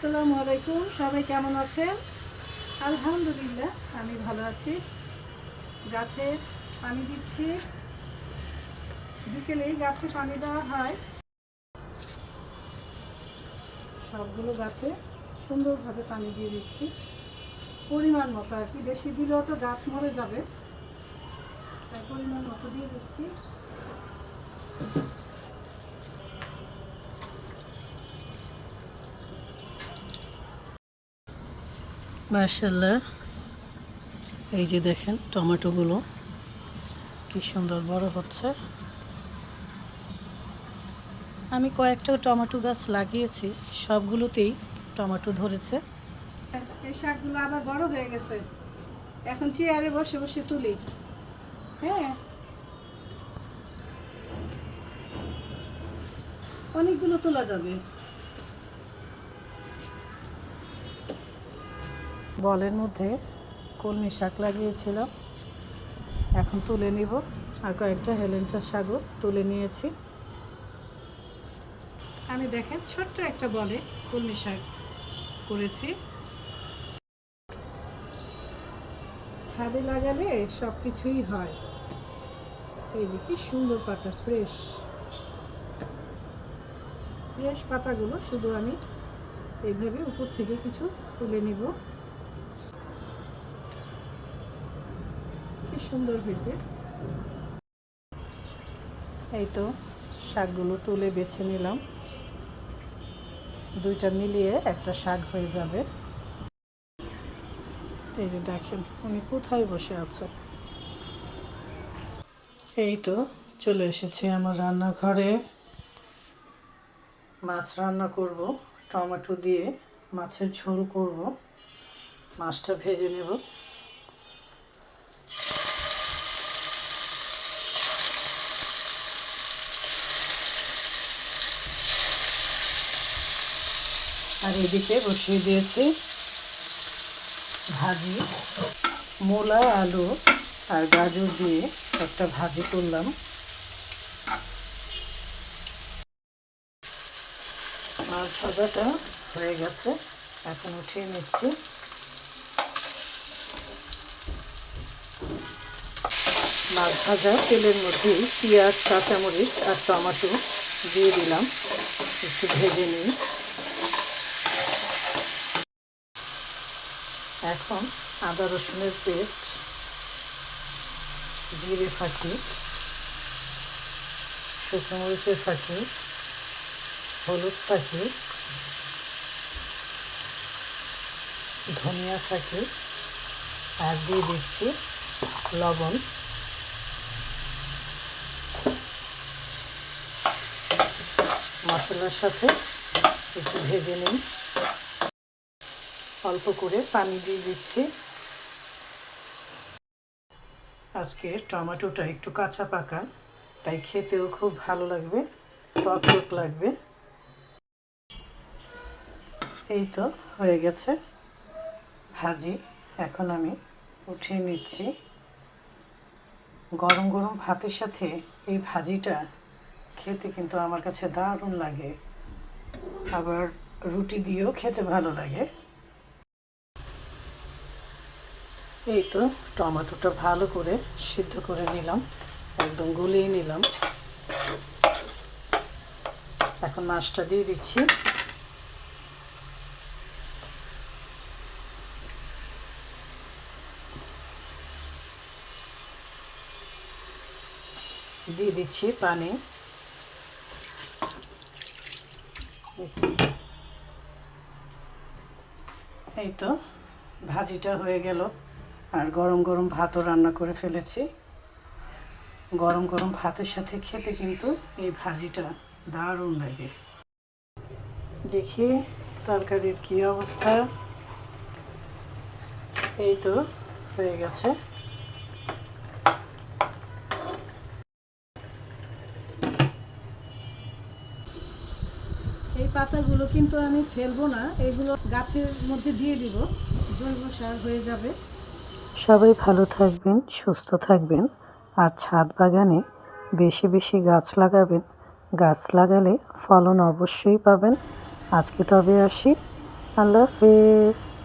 আসসালামু আলাইকুম, সবাই কেমন আছেন? আলহামদুলিল্লাহ, আমি ভালো আছি। গাছে পানি দিচ্ছি, বিকেলেই গাছে পানি দেওয়া হয়। সবগুলো গাছে সুন্দরভাবে পানি দিয়ে দিচ্ছি, পরিমাণ মতো আর কি। বেশি দিলেও তো গাছ মরে যাবে, তাই পরিমাণ মতো দিয়ে দিচ্ছি। মাশাআল্লাহ, এই যে দেখেন টমেটোগুলো কি সুন্দর বড় হচ্ছে। আমি কয়েকটা টমেটো গাছ লাগিয়েছি, সবগুলোতেই টমেটো ধরেছে। এই শাকগুলো আবার বড় হয়ে গেছে, এখন চেয়ারে বসে বসে তুলি। হ্যাঁ, অনেকগুলো তোলা যাবে। বলের মধ্যে কলমি শাক লাগিয়েছিলাম, এখন তুলে নিব। আর কয়েকটা হেলেঞ্চা শাকও তুলে নিয়েছি। আমি দেখেন ছোট্ট একটা বলে কলমি শাক করেছি। ছাদে লাগালে সব কিছুই হয়। এই যে কি সুন্দর পাতা, ফ্রেশ ফ্রেশ পাতাগুলো শুধু আমি এইভাবে উপর থেকে কিছু তুলে নিব। কি সুন্দর হয়েছে। এই তো শাকগুলো তুলে বেছে নিলাম, দুইটা মিলিয়ে একটা শাক হয়ে যাবে। এই যে দেখেন উনি কোথায় বসে আছে। এই তো চলে এসেছি আমার রান্নাঘরে। মাছ রান্না করব, টমেটো দিয়ে মাছের ঝোল করব। মাছটা ভেজে নেব। আর এদিকে বসিয়ে দিয়েছি ভাজি। মূলা, আলু আর গাজর দিয়ে একটা ভাজি করলাম। মাছ ভাজাটা হয়ে গেছে, এখন উঠিয়ে নিচ্ছি। মাছ ভাজা তেলের মধ্যে পেঁয়াজ, কাঁচামরিচ আর টমেটো দিয়ে দিলাম, একটু ভেজে নিই। এখন আদা রসুনের পেস্ট, জিরে ফাঁকি, শুকনো মরিচের ফাঁকি, হলুদ ফাঁকি, ধনিয়া ফাঁকি আর দিয়ে দিচ্ছি লবণ। মশলার সাথে একটু ভেজে নিই। অল্প করে পানি দিয়ে দিচ্ছি। আজকে টমেটোটা একটু কাঁচা পাকা, তাই খেতেও খুব ভালো লাগবে, টক টক লাগবে। এই তো হয়ে গেছে ভাজি, এখন আমি উঠিয়ে নিচ্ছি। গরম গরম ভাতের সাথে এই ভাজিটা খেতে কিন্তু আমার কাছে দারুণ লাগে, আবার রুটি দিয়েও খেতে ভালো লাগে। এই তো টমেটোটা ভালো করে সিদ্ধ করে নিলাম, একদম গলিয়ে নিলাম। এখন মাছটা দিয়ে দিচ্ছি। দিয়ে দিচ্ছি পানি। এই তো ভাজিটা হয়ে গেল, আর গরম গরম ভাতও রান্না করে ফেলেছি। গরম গরম ভাতের সাথে খেতে কিন্তু এই ভাজিটা দারুণ লাগে। দেখি তরকারির কী অবস্থা। এই তো হয়ে গেছে। এই পাতাগুলো কিন্তু আমি ফেলবো না, এগুলো গাছের মধ্যে দিয়ে দিব, জৈব সার হয়ে যাবে। সবাই ভালো থাকবেন, সুস্থ থাকবেন, আর ছাদ বাগানে বেশি বেশি গাছ লাগাবেন। গাছ লাগালে ফলন অবশ্যই পাবেন। আজকে তবে আসি, আল্লাহ হাফেজ।